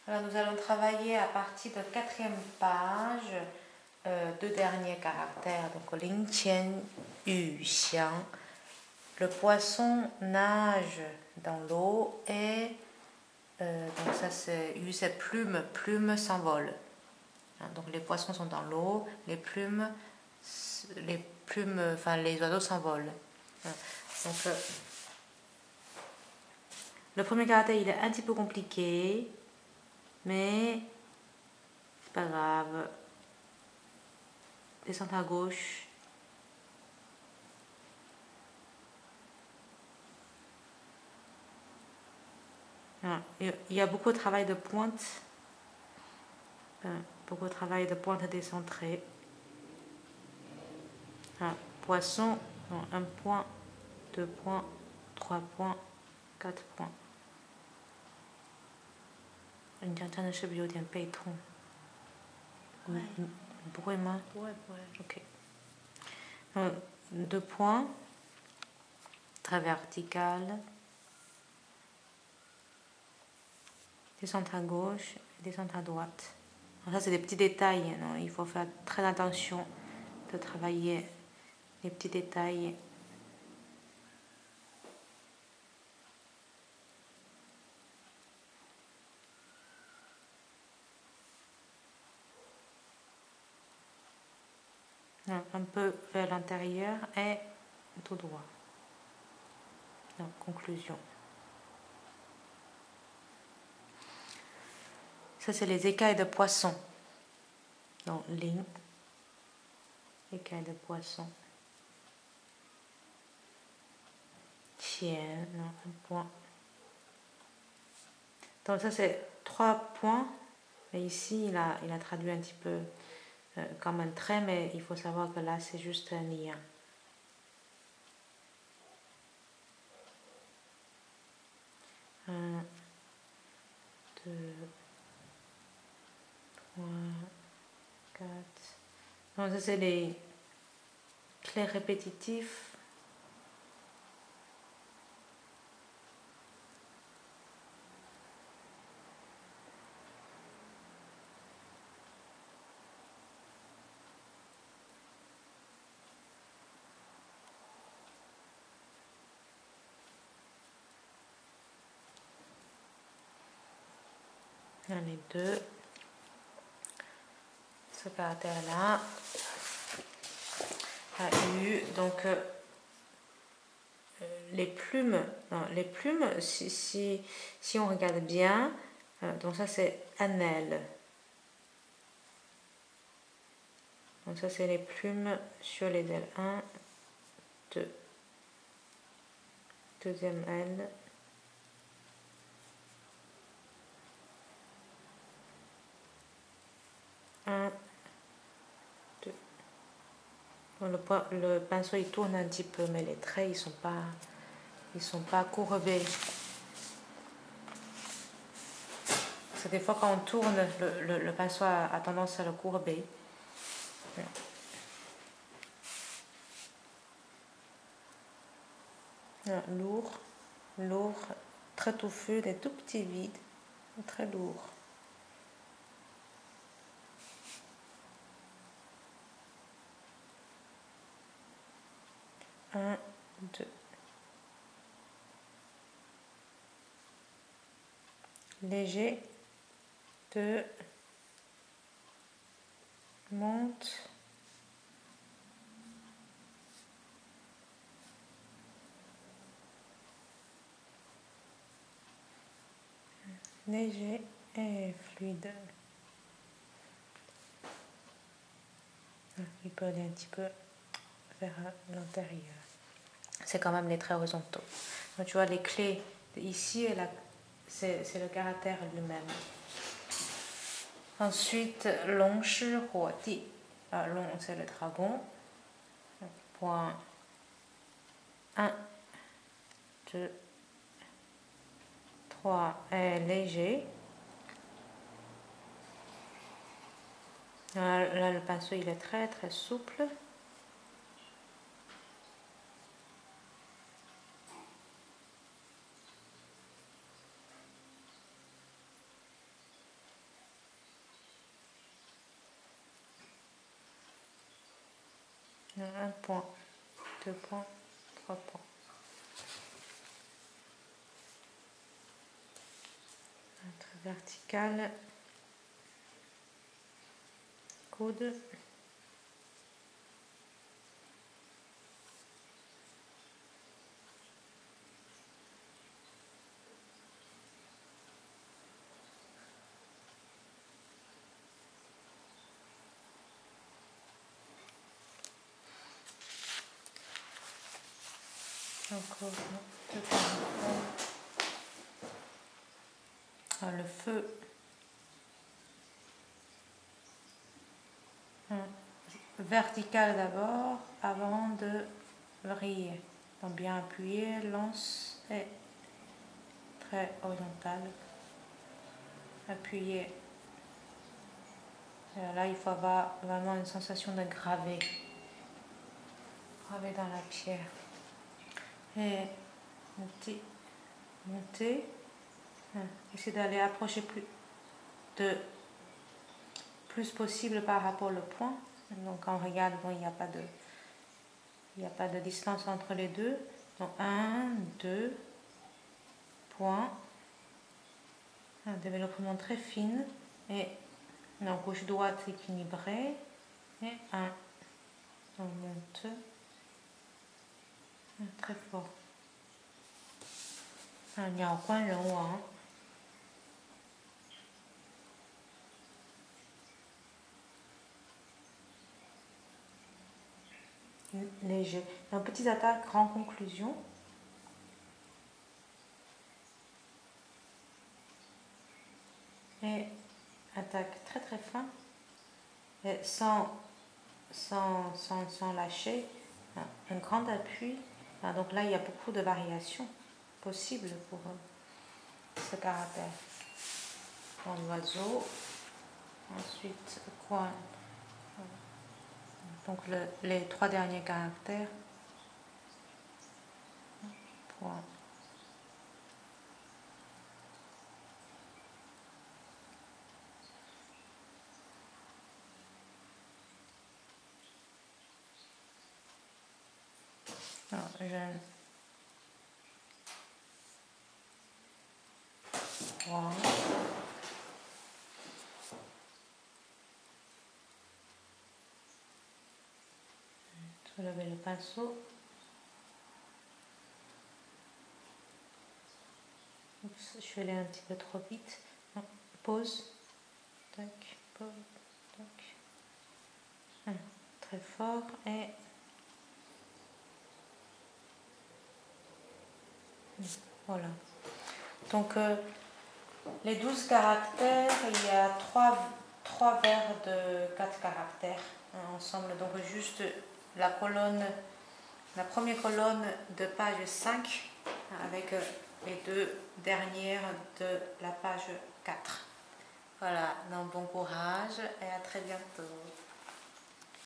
Alors nous allons travailler à partir de 4e page, deux derniers caractères, donc Ling Qian Yu Xiang. Le poisson nage dans l'eau et donc ça c'est Yu, c'est plume, plume s'envole. Donc les poissons sont dans l'eau, les plumes, enfin les oiseaux s'envolent. Donc le premier caractère il est un petit peu compliqué, mais c'est pas grave. Descente à gauche. Il y a beaucoup de travail de pointe. Beaucoup de travail de pointe décentrée. Poisson, un point, 2 points, 3 points, 4 points. 你这样站的是不是有点背痛？不会吗？不会。OK. 2 points, très vertical. Descente à gauche, descente à droite. Alors ça c'est des petits détails, non? Il faut faire très attention de travailler les petits détails. Un peu vers l'intérieur et tout droit. Donc, conclusion. Ça, c'est les écailles de poisson. Donc, ligne, écailles de poisson. Chien, un point. Donc, ça, c'est 3 points. Mais ici, il a traduit un petit peu comme un trait, mais il faut savoir que là, c'est juste un lien. Un, 2, 3, 4. Donc, ça, c'est les clés répétitifs. Les deux. Ce caractère-là a eu donc les plumes. Les plumes, si on regarde bien, donc ça c'est un aile. Donc ça c'est les plumes sur les ailes. 1, 2. Deuxième aile. Le pinceau il tourne un petit peu, mais les traits ils sont pas courbés. C'est des fois quand on tourne, le pinceau a tendance à le courber. Lourd, très touffu, des tout petits vides, très lourd. Un, 2. Léger. 2. Monte. Léger et fluide. Il peut aller un petit peu vers l'intérieur. C'est quand même les traits horizontaux. Donc tu vois les clés ici et là, c'est le caractère lui-même. Ensuite, long shi huo di. Long c'est le dragon. Point 1, 2, 3 est léger. Là le pinceau il est très très souple. 1 point, 2 points, 3 points. Un trait vertical, coude. Encore deux caractères. Le feu. Vertical d'abord avant de vriller. Donc bien appuyé, lance et trait horizontal. Appuyé. Et là, il faut avoir vraiment une sensation de graver. Graver dans la pierre. Et monter. Essayer d'aller approcher plus possible par rapport au point. Donc quand on regarde, bon, il n'y a pas de distance entre les deux. Donc 1, 2 points. Un développement très fin. Et donc gauche-droite équilibré. Et 1. On monte. Très fort. 鸟官人王 léger. Donc petite attaque, grande conclusion. Et attaque très très fin. Et sans lâcher. Un grand appui. Donc là, il y a beaucoup de variations possibles pour ce caractère. L'oiseau. Ensuite, quoi? Donc les 3 derniers caractères. Point. Alors, point. Soulever le pinceau. Oups, je suis allée un petit peu trop vite. Non, pause. Tac, pause, tac. Très fort et voilà. Donc les 12 caractères, il y a 3 vers de 4 caractères ensemble. Donc juste la première colonne de page 5 avec les 2 dernières de la page 4. Voilà, donc bon courage et à très bientôt.